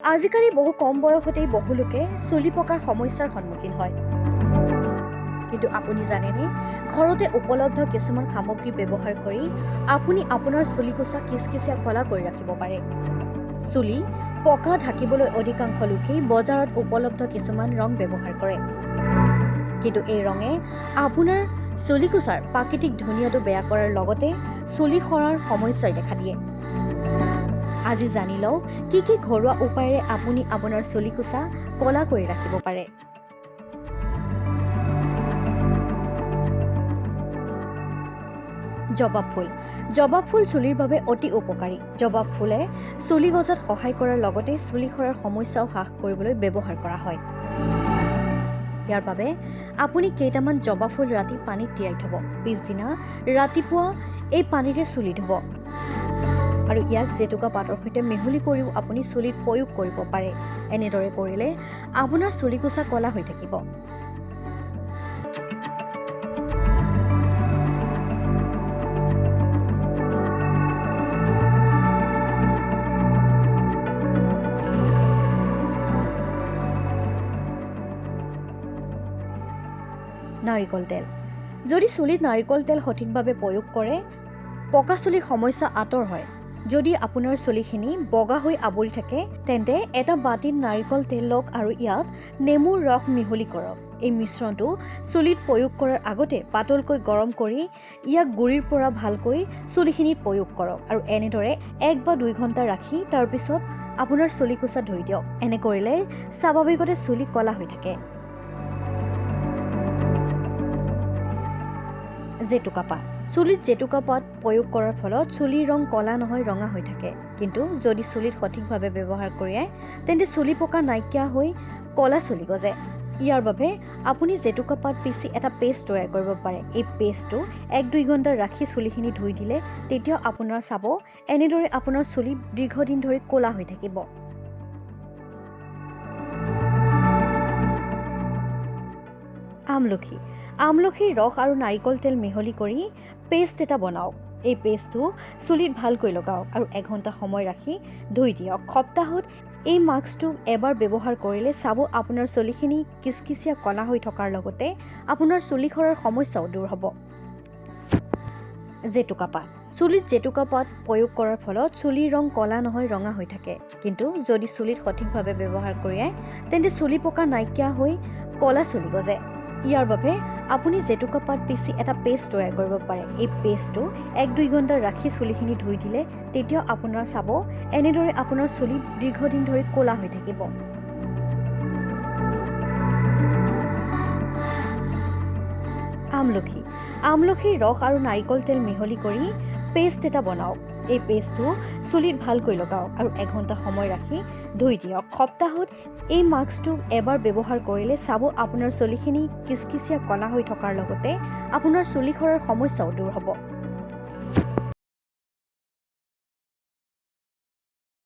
আজিকালি বহু কম বয়সতেই বহু লোকে চুলি পকাৰ সমস্যাৰ সন্মুখীন হয়। কিন্তু আপুনি জানেনে, ঘৰতে উপলব্ধ কিছুমান সামগ্ৰী ব্যৱহাৰ কৰি আপুনি আপোনাৰ চুলিকোছা কিচকিচিয়া কলা কৰি ৰাখিব পাৰে। চুলি পকা ঢাকিবলৈ অধিকাংশ লোকেই বজাৰত উপলব্ধ কিছুমান ৰং ব্যৱহাৰ কৰে। কিন্তু এই ৰঙে আপোনাৰ চুলিকোছাৰ প্ৰাকৃতিক ধুনীয়াটো বেয়া কৰাৰ লগতে চুলি সৰাৰ সমস্যাই দেখা দিয়ে। আজি জানি লওক কি ঘৰুৱা উপায়েৰে আপুনি আপোনাৰ চুলিকোছা কলা কৰি ৰাখিব পাৰে। জবা ফুল চুলিৰ বাবে অতি উপকাৰী। জবা ফুলে চুলি গজাত সহায় কৰাৰ লগতে চুলি সৰাৰ সমস্যাও হ্ৰাস কৰিবলৈ ব্যৱহাৰ কৰা হয়। ইয়াৰ বাবে আপুনি কেইটামান জবা ফুল ৰাতি পানীত তিয়াই থব। পিছদিনা ৰাতিপুৱা এই পানীৰে চুলি ধুব আৰু ইয়াক জেতুকা পাতৰ সৈতে মিহলি কৰিও আপুনি চুলিত প্ৰয়োগ কৰিব পাৰে। এনেদৰে কৰিলে আপোনাৰ চুলিকোছা কলা হৈ থাকিব। নাৰিকল তেল। যদি চুলিত নাৰিকল তেল সঠিকভাৱে প্ৰয়োগ কৰে, পকা চুলিৰ সমস্যা আঁতৰ হয়। যদি আপোনাৰ চুলিখিনি বগা হৈ আৱৰি থাকে, তেন্তে এটা বাটিত নাৰিকল তেল লওক আৰু ইয়াত নেমুৰ ৰস মিহলি কৰক। এই মিশ্ৰণটো চুলিত প্ৰয়োগ কৰাৰ আগতে পাতলকৈ গৰম কৰি ইয়াক গুৰিৰ পৰা ভালকৈ চুলিখিনিত প্ৰয়োগ কৰক আৰু এনেদৰে 1 বা 2 ঘণ্টা ৰাখি তাৰ পিছত আপোনাৰ চুলিকোছা ধুই দিয়ক। এনে কৰিলে স্বাভাৱিকতে চুলি কলা হৈ থাকে। জেতুকা পাত। চুলিত জেতুকা পাত প্ৰয়োগ কৰাৰ ফলত চুলিৰ ৰং কলা নহয়, ৰঙা হৈ থাকে। কিন্তু যদি চুলিত সঠিকভাৱে ব্যৱহাৰ কৰে, তেন্তে চুলি পকা নাইকিয়া হৈ কলা চুলি গজে। ইয়াৰ বাবে আপুনি জেতুকা পাত পিচি এটা পেষ্ট তৈয়াৰ কৰিব পাৰে। এই পেষ্টটো 1-2 ঘণ্টা ৰাখি চুলিখিনি ধুই দিলে তেতিয়া আপোনাৰ চাব এনেদৰে আপোনাৰ চুলি দীৰ্ঘদিন ধৰি কলা হৈ থাকিব। আমলখিৰ ৰস আৰু নাৰিকল তেল মিহলি কৰি পেষ্ট এটা বনাওক। এই পেষ্টটো চুলিত ভালকৈ লগাওক আৰু 1 ঘণ্টা সময় ৰাখি ধুই দিয়ক। সপ্তাহত এই মাস্কটো এবাৰ ব্যৱহাৰ কৰিলে চাব আপোনাৰ চুলিখিনি কিচকিচিয়া কলা হৈ থকাৰ লগতে আপোনাৰ চুলি সৰাৰ সমস্যাও দূৰ হ'ব। জেতুকা পাত। চুলিত জেতুকা পাত প্ৰয়োগ কৰাৰ ফলত চুলিৰ ৰং কলা নহয়, ৰঙা হৈ থাকে। কিন্তু যদি চুলিত সঠিকভাৱে ব্যৱহাৰ কৰে, তেন্তে চুলি পকা নাইকিয়া হৈ কলা চুলি গজে। ইয়াৰ বাবে আপুনি জেতুকা পাত পিচি এটা পেষ্ট তৈয়াৰ কৰিব পাৰে। এই পেষ্টটো 1-2 ঘণ্টা ৰাখি চুলিখিনি ধুই দিলে তেতিয়া আপোনাৰ চাব এনেদৰে আপোনাৰ চুলি দীৰ্ঘদিন ধৰি কলা হৈ থাকিব। আমলখিৰ ৰস আৰু নাৰিকল তেল মিহলি কৰি পেষ্ট এটা বনাওক। এই পেষ্টটো চুলিত ভালকৈ লগাওক আৰু 1 ঘণ্টা সময় ৰাখি ধুই দিয়ক। সপ্তাহত এই মাস্কটো এবাৰ ব্যৱহাৰ কৰিলে চাব আপোনাৰ চুলিখিনি কিচকিচিয়া কলা হৈ থকাৰ লগতে আপোনাৰ চুলি সৰাৰ সমস্যাও দূৰ হ'ব।